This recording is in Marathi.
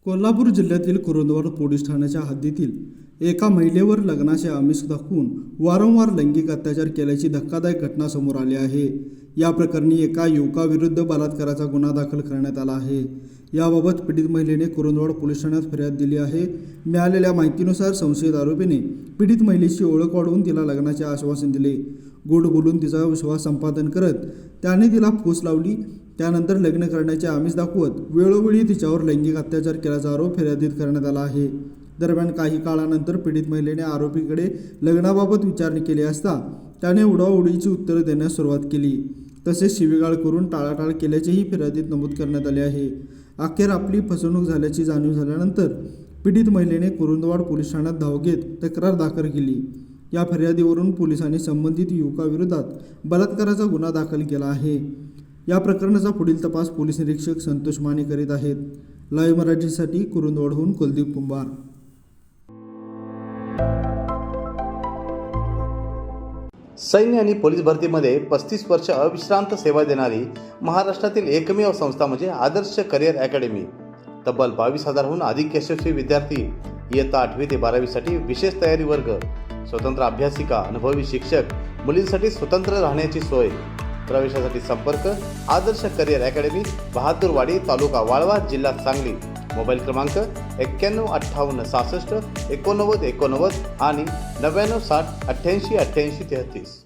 कोल्हापूर जिल्ह्यातील कुरुंदवाड पोलीस ठाण्याच्या हद्दीतील एका महिलेवर लग्नाचे आमिष दाखवून वारंवार लैंगिक अत्याचार केल्याची धक्कादायक घटना समोर आली आहे। या प्रकरणी एका युवकाविरुद्ध बलात्काराचा गुन्हा दाखल करण्यात आला आहे। याबाबत पीडित महिलेने कुरुंदवाड पोलीस ठाण्यात फिर्याद दिली आहे। मिळालेल्या माहितीनुसार संशयित आरोपीने पीडित महिलेची ओळख वाढवून तिला लग्नाचे आश्वासन दिले। गोड बोलून तिचा विश्वास संपादन करत त्याने तिला फूस लावली। त्यानंतर लग्न करण्याचे आमिष दाखवत वेळोवेळी तिच्यावर लैंगिक अत्याचार केल्याचा आरोप फिर्यादीत करण्यात आला आहे। दरम्यान काही काळानंतर पीडित महिलेने आरोपीकडे लग्नाबाबत विचारणी केली असता त्याने उडवाउडवीची उत्तरे देण्यास सुरुवात केली। तसेच शिवीगाळ करून टाळाटाळ केल्याचेही फिर्यादीत नमूद करण्यात आले आहे। अखेर आपली फसवणूक झाल्याची जाणीव झाल्यानंतर पीडित महिलेने कुरुंदवाड पोलीस ठाण्यात धाव घेत तक्रार दाखल केली। या फिर्यादीवरून पोलिसांनी संबंधित युवकाविरोधात बलात्काराचा गुन्हा दाखल केला आहे। या प्रकरणाचा पुढील तपास पोलीस निरीक्षक संतोष माने करीत आहेत। लाईव्ह मराठीसाठी कुरुंदवाडहून कुलदीप कुंभार। सैन्य आणि पोलीस भरतीमध्ये 35 वर्ष अविश्रांत सेवा देणारी महाराष्ट्रातील एकमेव संस्था म्हणजे आदर्श करिअर अकॅडमी। तब्बल 22,000हून अधिक यशस्वी विद्यार्थी इयत्ता 8वी ते 12वी साठी विशेष तयारी वर्ग, स्वतंत्र अभ्यासिका, अनुभवी शिक्षक, मुलींसाठी स्वतंत्र राहण्याची सोय। प्रवेशासाठी संपर्क आदर्श करिअर अकॅडमी, बहादूरवाडी, तालुका वाळवा, जिल्हा सांगली। मोबाईल क्रमांक 915866 8989 आणि 9960 888833।